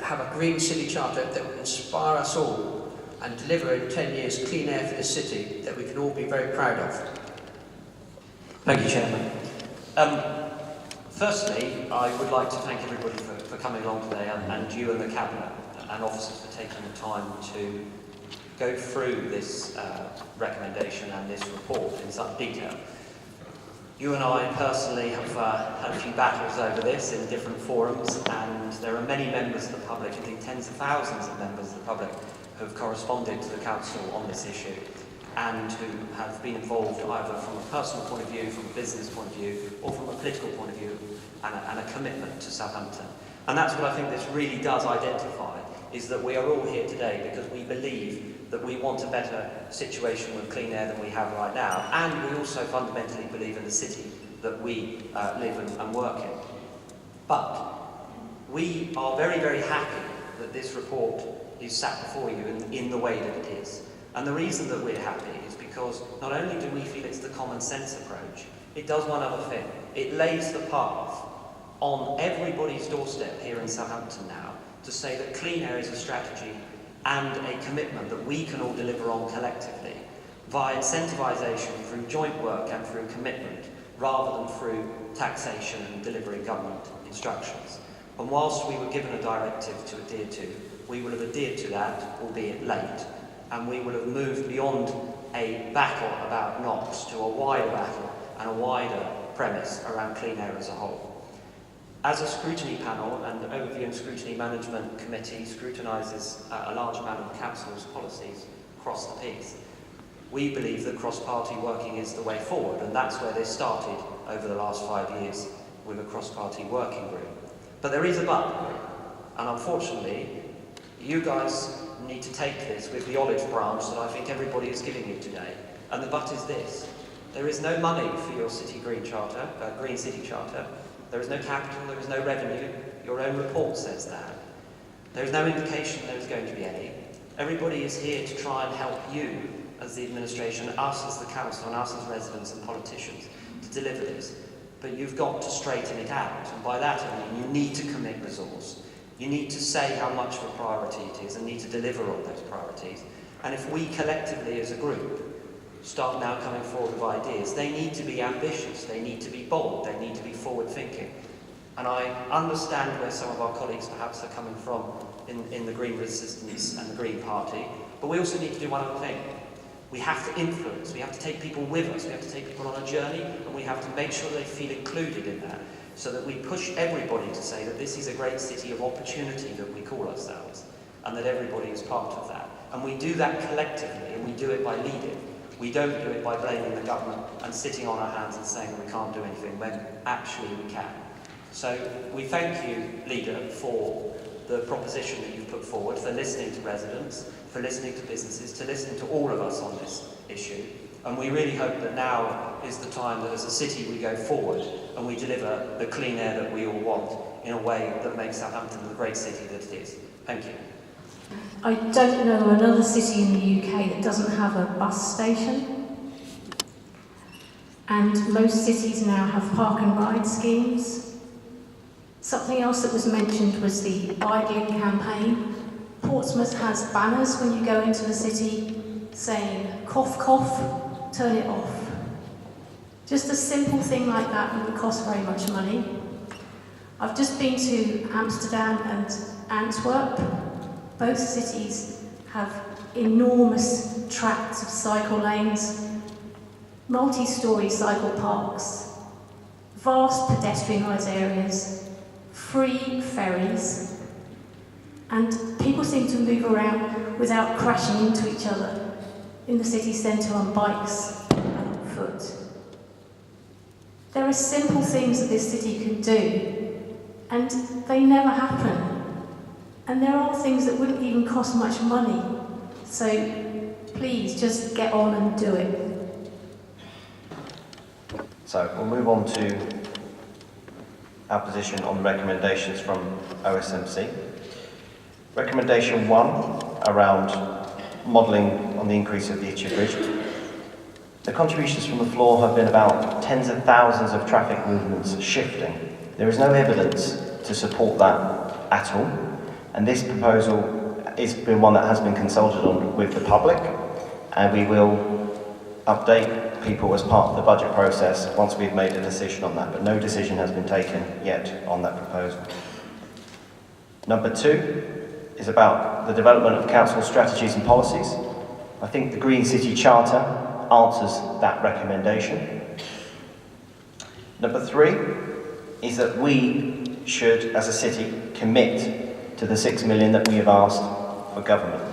have a Green City Charter that will inspire us all and deliver in 10 years clean air for the city that we can all be very proud of. Thank you, Chairman. Firstly, I would like to thank everybody for coming along today, and you and the Cabinet and officers for taking the time to go through this recommendation and this report in such detail. You and I personally have had a few battles over this in different forums, and there are many members of the public, indeed tens of thousands of members of the public, who have corresponded to the Council on this issue and who have been involved either from a personal point of view, from a business point of view, or from a political point of view, and a commitment to Southampton. And that's what I think this really does identify, is that we are all here today because we believe that we want a better situation with clean air than we have right now, and we also fundamentally believe in the city that we live and work in. But we are very, very happy that this report is sat before you in the way that it is. And the reason that we're happy is because not only do we feel it's the common sense approach, it does one other thing. It lays the path on everybody's doorstep here in Southampton now to say that clean air is a strategy and a commitment that we can all deliver on collectively via incentivisation through joint work and through commitment rather than through taxation and delivering government instructions. And whilst we were given a directive to adhere to, we will have adhered to that, albeit late, and we will have moved beyond a battle about NOx to a wider battle and a wider premise around clean air as a whole. As a scrutiny panel and the Overview and Scrutiny Management Committee scrutinises a large amount of the Council's policies across the piece, we believe that cross-party working is the way forward, and that's where this started over the last 5 years with a cross-party working group. But there is a but, and unfortunately, you guys need to take this with the olive branch that I think everybody is giving you today. And the but is this: there is no money for your city green charter, Green City Charter. There is no capital, there is no revenue. Your own report says that. There is no indication there is going to be any. Everybody is here to try and help you as the administration, us as the council, and us as residents and politicians to deliver this. But you've got to straighten it out. And by that I mean you need to commit resource. You need to say how much of a priority it is and need to deliver on those priorities. And if we collectively as a group start now coming forward with ideas, they need to be ambitious, they need to be bold, they need to be forward-thinking. And I understand where some of our colleagues perhaps are coming from in the Green Resistance and the Green Party, but we also need to do one other thing. We have to influence, we have to take people with us, we have to take people on a journey, and we have to make sure they feel included in that, so that we push everybody to say that this is a great city of opportunity that we call ourselves, and that everybody is part of that. And we do that collectively, and we do it by leading. We don't do it by blaming the government and sitting on our hands and saying we can't do anything when actually we can. So we thank you, Leader, for the proposition that you've put forward, for listening to residents, for listening to businesses, to listening to all of us on this issue. And we really hope that now is the time that as a city we go forward and we deliver the clean air that we all want in a way that makes Southampton the great city that it is. Thank you. I don't know another city in the UK that doesn't have a bus station. And most cities now have park and ride schemes. Something else that was mentioned was the idling campaign. Portsmouth has banners when you go into the city saying, cough, cough, turn it off. Just a simple thing like that wouldn't cost very much money. I've just been to Amsterdam and Antwerp. Both cities have enormous tracts of cycle lanes, multi-storey cycle parks, vast pedestrianised areas, free ferries, and people seem to move around without crashing into each other in the city centre on bikes and on foot. There are simple things that this city can do, and they never happen. And there are things that wouldn't even cost much money. So please just get on and do it. So we'll move on to our position on the recommendations from OSMC. Recommendation 1 around modelling on the increase of the Itchy Bridge. The contributions from the floor have been about tens of thousands of traffic movements shifting. There is no evidence to support that at all. And this proposal has been one that has been consulted on with the public, and we will update people as part of the budget process once we've made a decision on that, but no decision has been taken yet on that proposal. Number 2 is about the development of council strategies and policies. I think the Green City Charter answers that recommendation. Number 3 is that we should, as a city, commit to the 6 million that we have asked for government.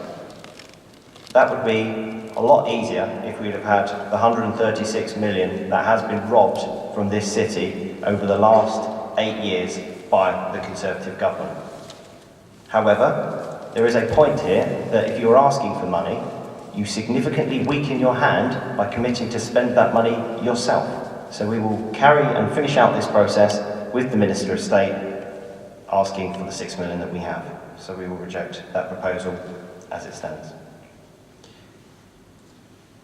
That would be a lot easier if we'd have had the 136 million that has been robbed from this city over the last 8 years by the Conservative government. However, there is a point here that if you're asking for money, you significantly weaken your hand by committing to spend that money yourself. So we will carry and finish out this process with the Minister of State asking for the 6 million that we have. So we will reject that proposal as it stands.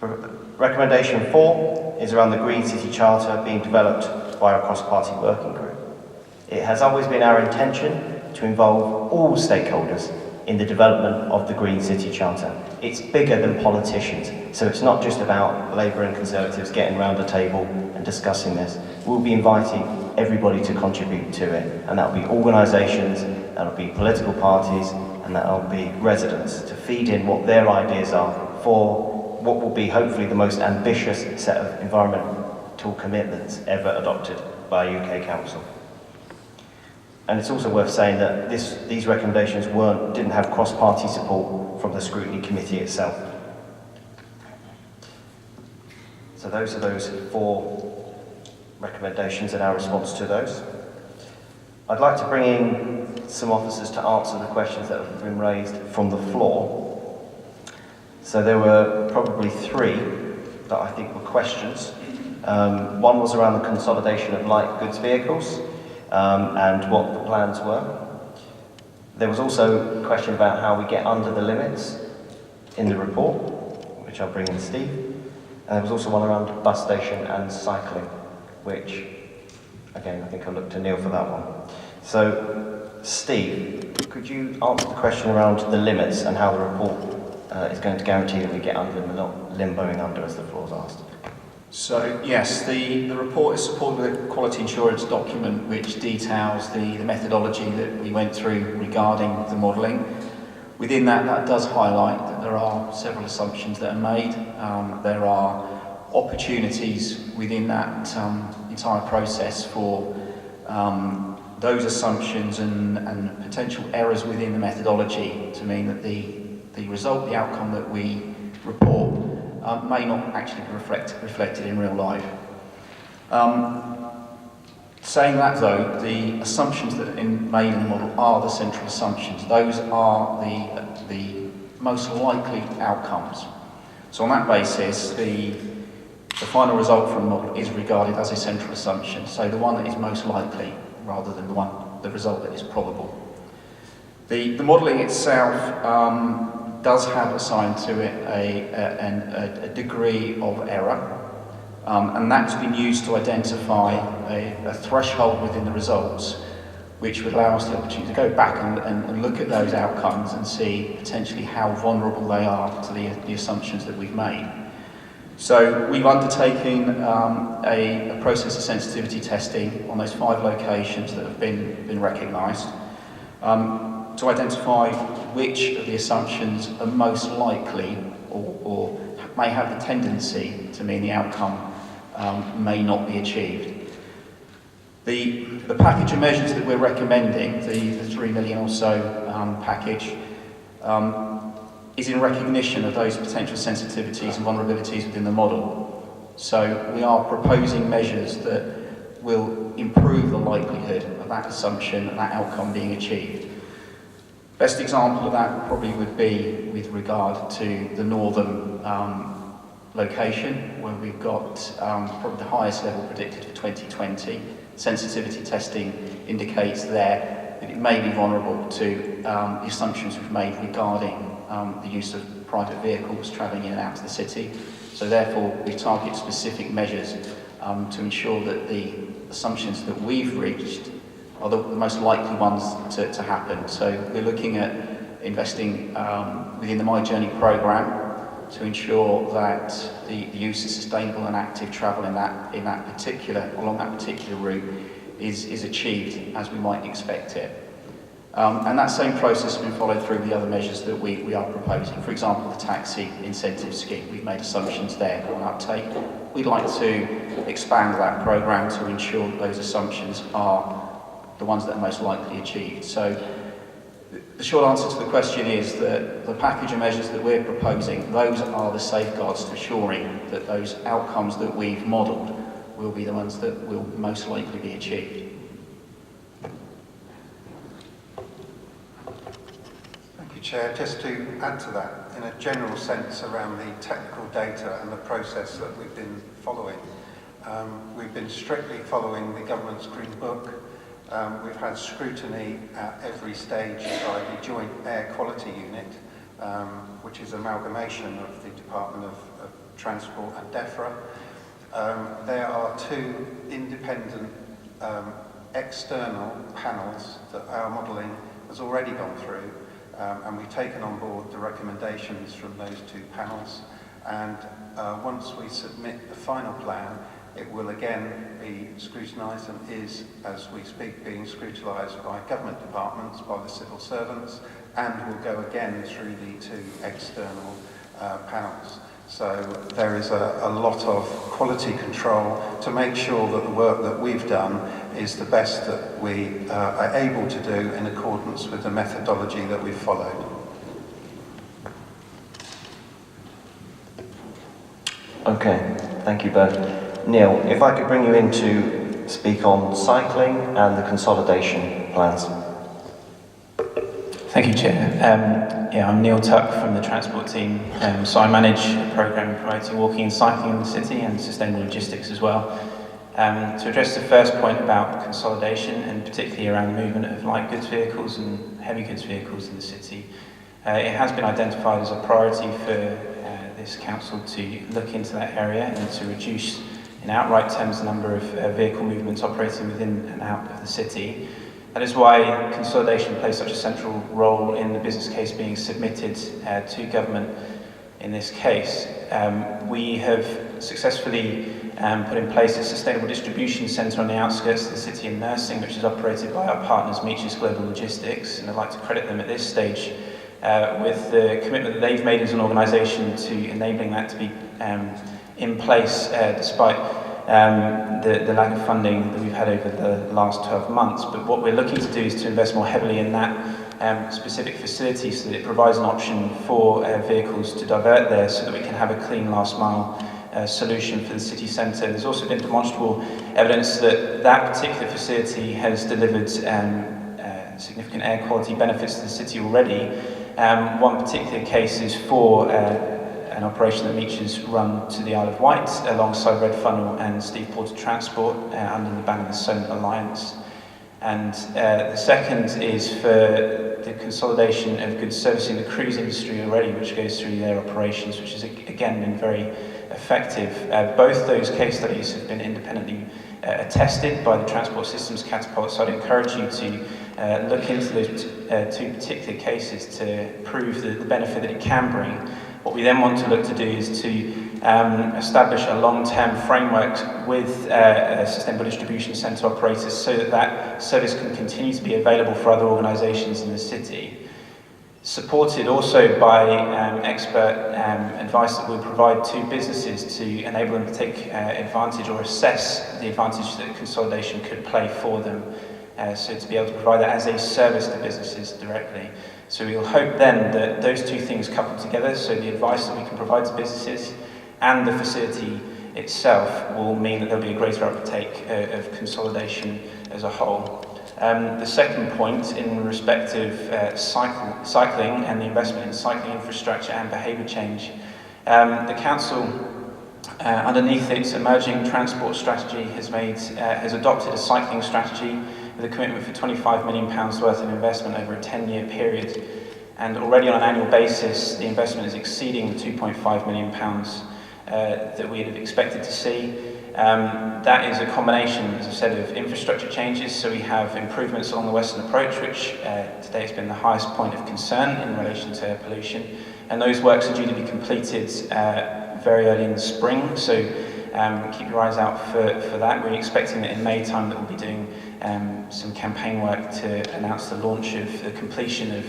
Recommendation 4 is around the Green City Charter being developed by a cross-party working group. It has always been our intention to involve all stakeholders in the development of the Green City Charter. It's bigger than politicians, so it's not just about Labour and Conservatives getting around a table and discussing this. We'll be inviting everybody to contribute to it, and that'll be organisations, that'll be political parties, and that'll be residents to feed in what their ideas are for what will be hopefully the most ambitious set of environmental commitments ever adopted by a UK council. And it's also worth saying that these recommendations didn't have cross-party support from the scrutiny committee itself. So those are those 4 recommendations and our response to those. I'd like to bring in some officers to answer the questions that have been raised from the floor. So there were probably 3 that I think were questions. One was around the consolidation of light goods vehicles and what the plans were. There was also a question about how we get under the limits in the report, which I'll bring in Steve. And there was also one around bus station and cycling, which, again, I think I'll look to Neil for that one. So, Steve, could you answer the question around the limits and how the report is going to guarantee that we get under them and not limboing under, as the floor's asked? So, yes, the report is supported with a quality insurance document which details the methodology that we went through regarding the modelling. Within that does highlight that there are several assumptions that are made. There are opportunities within that entire process for those assumptions and potential errors within the methodology to mean that the result, the outcome that we report may not actually be reflected in real life. Saying that though, the assumptions that are made in the model are the central assumptions. Those are the most likely outcomes. So on that basis, the final result from the model is regarded as a central assumption. So the one that is most likely rather than the result that is probable. The modelling itself does have assigned to it a degree of error, and that's been used to identify a threshold within the results which would allow us the opportunity to go back and look at those outcomes and see potentially how vulnerable they are to the assumptions that we've made. So we've undertaken a process of sensitivity testing on those 5 locations that have been recognised to identify which of the assumptions are most likely or may have the tendency to mean the outcome may not be achieved. The package of measures that we're recommending, the 3 million or so package, is in recognition of those potential sensitivities and vulnerabilities within the model. So we are proposing measures that will improve the likelihood of that assumption and that outcome being achieved. Best example of that probably would be with regard to the northern location, where we've got probably the highest level predicted for 2020. Sensitivity testing indicates there that it may be vulnerable to the assumptions we've made regarding the use of private vehicles travelling in and out of the city. So therefore we target specific measures to ensure that the assumptions that we've reached are the most likely ones to happen. So we're looking at investing within the My Journey programme to ensure that the use of sustainable and active travel along that particular route is achieved as we might expect it. And that same process has been followed through the other measures that we are proposing. For example, the taxi incentive scheme. We've made assumptions there on uptake. We'd like to expand that programme to ensure that those assumptions are the ones that are most likely achieved. So the short answer to the question is that the package of measures that we're proposing, those are the safeguards to ensuring that those outcomes that we've modelled will be the ones that will most likely be achieved. Thank you, Chair. Just to add to that, in a general sense around the technical data and the process that we've been following, we've been strictly following the government's Green Book. We've had scrutiny at every stage by the Joint Air Quality Unit, which is an amalgamation of the Department of Transport and DEFRA. There are 2 independent external panels that our modelling has already gone through, and we've taken on board the recommendations from those 2 panels. And once we submit the final plan, it will again be scrutinised and is, as we speak, being scrutinised by government departments, by the civil servants, and will go again through the 2 external panels. So there is a lot of quality control to make sure that the work that we've done is the best that we are able to do in accordance with the methodology that we've followed. Okay, thank you both. Neil, if I could bring you in to speak on cycling and the consolidation plans. Thank you, Chair. I'm Neil Tuck from the Transport team. So I manage a programme promoting walking and cycling in the city and sustainable logistics as well. To address the first point about consolidation, and particularly around the movement of light goods vehicles and heavy goods vehicles in the city, it has been identified as a priority for this council to look into that area and to reduce in outright terms the number of vehicle movements operating within and out of the city. That is why consolidation plays such a central role in the business case being submitted to government in this case. We have successfully put in place a sustainable distribution centre on the outskirts of the city in Nursing, which is operated by our partners Meaches Global Logistics, and I'd like to credit them at this stage with the commitment that they've made as an organisation to enabling that to be in place despite the lack of funding that we've had over the last 12 months. But what we're looking to do is to invest more heavily in that specific facility so that it provides an option for vehicles to divert there so that we can have a clean last mile solution for the city centre. There's also been demonstrable evidence that that particular facility has delivered significant air quality benefits to the city already. One particular case is for an operation that Meaches run to the Isle of Wight alongside Red Funnel and Steve Porter Transport under the banner of the Southampton Alliance. And the second is for the consolidation of goods servicing the cruise industry already, which goes through their operations, which has again been very effective. Both those case studies have been independently attested by the Transport Systems Catapult, so I'd encourage you to look into those two particular cases to prove the benefit that it can bring. What we then want to look to do is to establish a long-term framework with sustainable distribution centre operators so that that service can continue to be available for other organisations in the city. Supported also by expert advice that we'll provide to businesses to enable them to take advantage or assess the advantage that consolidation could play for them. So to be able to provide that as a service to businesses directly. So we'll hope then that those two things coupled together, so the advice that we can provide to businesses and the facility itself, will mean that there'll be a greater uptake of consolidation as a whole. The second point in respect of cycling and the investment in cycling infrastructure and behaviour change, the council, underneath its emerging transport strategy, has adopted a cycling strategy with a commitment for £25 million worth of investment over a 10-year period. And already on an annual basis, the investment is exceeding the £2.5 million that we had expected to see. That is a combination, as I said, of infrastructure changes. So we have improvements along the western approach, which today has been the highest point of concern in relation to air pollution. And those works are due to be completed very early in the spring. So keep your eyes out for that. We're expecting that in May time that we'll be doing some campaign work to announce the launch of the completion of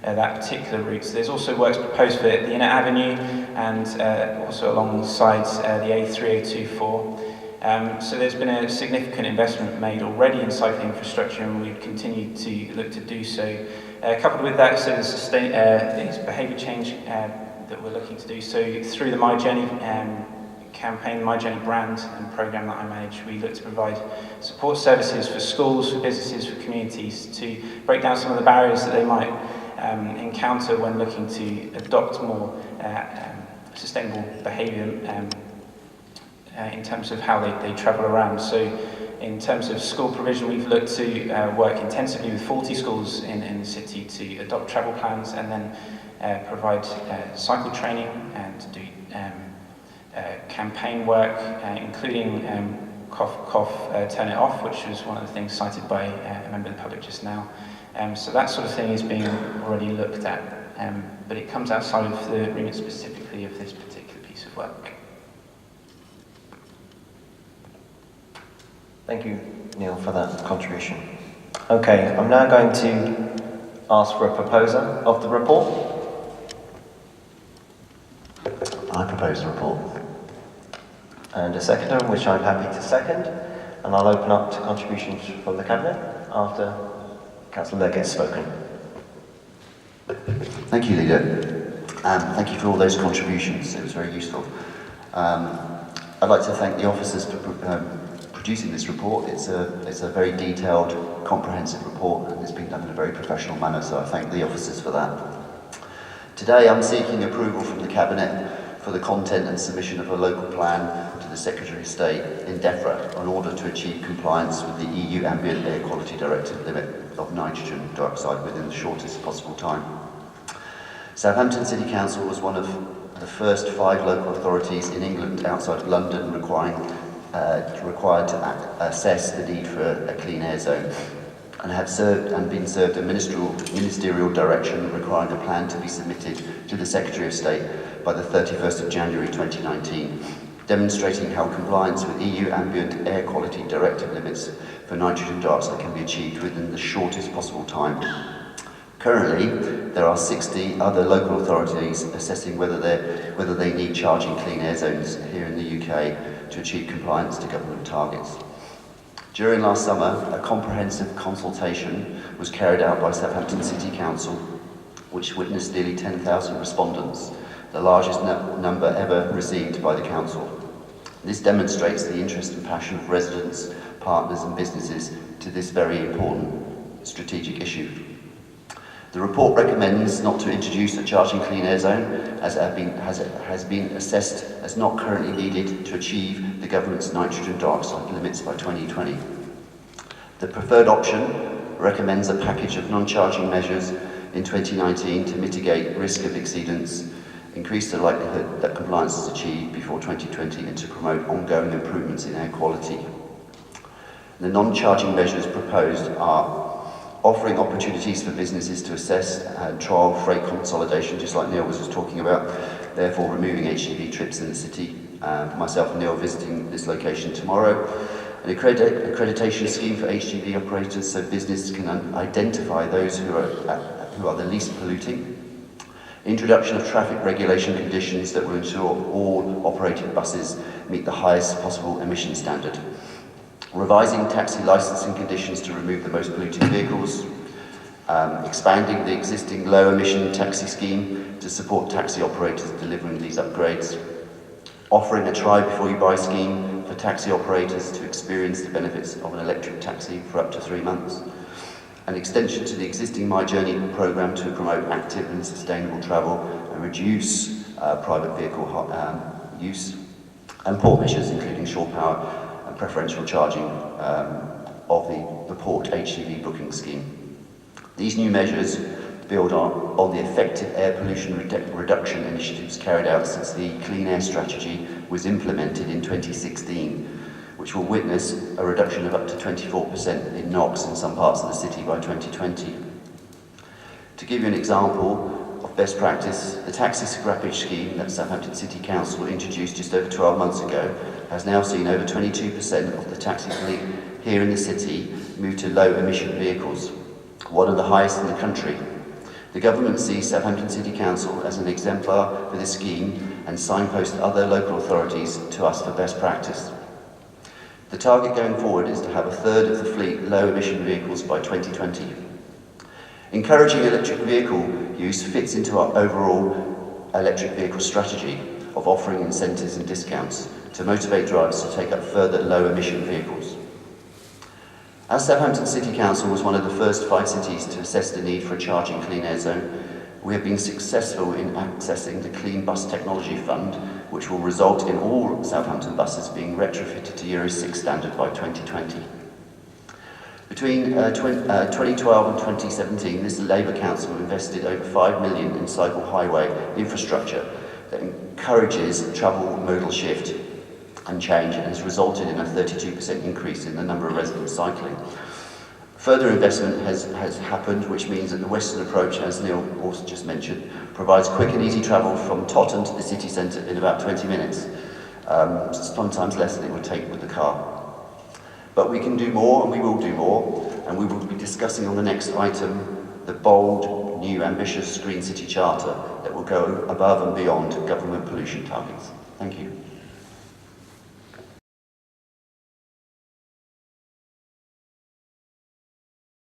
that particular route. So there's also works proposed for the Inner Avenue and also alongside the A3024. So there's been a significant investment made already in cycling infrastructure, and we continue to look to do so. Coupled with that, so there's behaviour change that we're looking to do. So through the My Journey campaign, My Journey brand and programme that I manage, we look to provide support services for schools, for businesses, for communities to break down some of the barriers that they might encounter when looking to adopt more sustainable behaviour in terms of how they travel around. So in terms of school provision, we've looked to work intensively with 40 schools in the city to adopt travel plans and then provide cycle training and do campaign work, including cough, cough, turn it off, which was one of the things cited by a member of the public just now. So that sort of thing is being already looked at, but it comes outside of the remit specifically of this particular piece of work. Thank you, Neil, for that contribution. Okay, I'm now going to ask for a proposer of the report. I propose the report. And a seconder, which I'm happy to second, and I'll open up to contributions from the Cabinet after Councillor Leggett's spoken. Thank you, Leader. Thank you for all those contributions. It was very useful. I'd like to thank the officers for producing this report. It's a very detailed, comprehensive report, and it's been done in a very professional manner, so I thank the officers for that. Today I'm seeking approval from the Cabinet for the content and submission of a local plan to the Secretary of State in DEFRA in order to achieve compliance with the EU Ambient Air Quality Directive limit of nitrogen dioxide within the shortest possible time. Southampton City Council was one of the first 5 local authorities in England outside of London required to assess the need for a clean air zone, and been served a ministerial direction requiring a plan to be submitted to the Secretary of State by the 31st of January 2019, demonstrating how compliance with EU Ambient Air Quality Directive limits for nitrogen dioxide can be achieved within the shortest possible time. Currently, there are 60 other local authorities assessing whether they need charging clean air zones here in the UK to achieve compliance to government targets. During last summer, a comprehensive consultation was carried out by Southampton City Council, which witnessed nearly 10,000 respondents, the largest number ever received by the Council. This demonstrates the interest and passion of residents, partners and businesses to this very important strategic issue. The report recommends not to introduce a charging clean air zone as it has been assessed as not currently needed to achieve the government's nitrogen dioxide limits by 2020. The preferred option recommends a package of non-charging measures in 2019 to mitigate risk of exceedance, increase the likelihood that compliance is achieved before 2020, and to promote ongoing improvements in air quality. The non-charging measures proposed are offering opportunities for businesses to assess and trial freight consolidation, just like Neil was just talking about, therefore removing HGV trips in the city. Myself and Neil are visiting this location tomorrow. An accreditation scheme for HGV operators so business can identify those who are the least polluting. Introduction of traffic regulation conditions that will ensure all operated buses meet the highest possible emission standard. Revising taxi licensing conditions to remove the most polluting vehicles. Expanding the existing low emission taxi scheme to support taxi operators delivering these upgrades. Offering a try before you buy scheme for taxi operators to experience the benefits of an electric taxi for up to 3 months. An extension to the existing My Journey programme to promote active and sustainable travel and reduce private vehicle use, and port measures including shore power and preferential charging of the port HGV booking scheme. These new measures build on the effective air pollution reduction initiatives carried out since the Clean Air Strategy was implemented in 2016, which will witness a reduction of up to 24% in NOx in some parts of the city by 2020. To give you an example of best practice, the taxi scrappage scheme that Southampton City Council introduced just over 12 months ago has now seen over 22% of the taxi fleet here in the city move to low emission vehicles, one of the highest in the country. The government sees Southampton City Council as an exemplar for this scheme and signpost other local authorities to us for best practice. The target going forward is to have a third of the fleet low-emission vehicles by 2020. Encouraging electric vehicle use fits into our overall electric vehicle strategy of offering incentives and discounts to motivate drivers to take up further low-emission vehicles. As Southampton City Council was one of the first 5 cities to assess the need for a charging clean air zone, we have been successful in accessing the Clean Bus Technology Fund, which will result in all Southampton buses being retrofitted to Euro 6 standard by 2020. Between 2012 and 2017, this Labour Council invested over 5 million in cycle highway infrastructure that encourages travel modal shift and change, and has resulted in a 32% increase in the number of residents cycling. Further investment has happened, which means that the Western approach, as Neil also just mentioned, provides quick and easy travel from Totton to the city centre in about 20 minutes, sometimes less than it would take with the car. But we can do more, and we will do more, and we will be discussing on the next item the bold, new, ambitious Green City Charter that will go above and beyond government pollution targets. Thank you.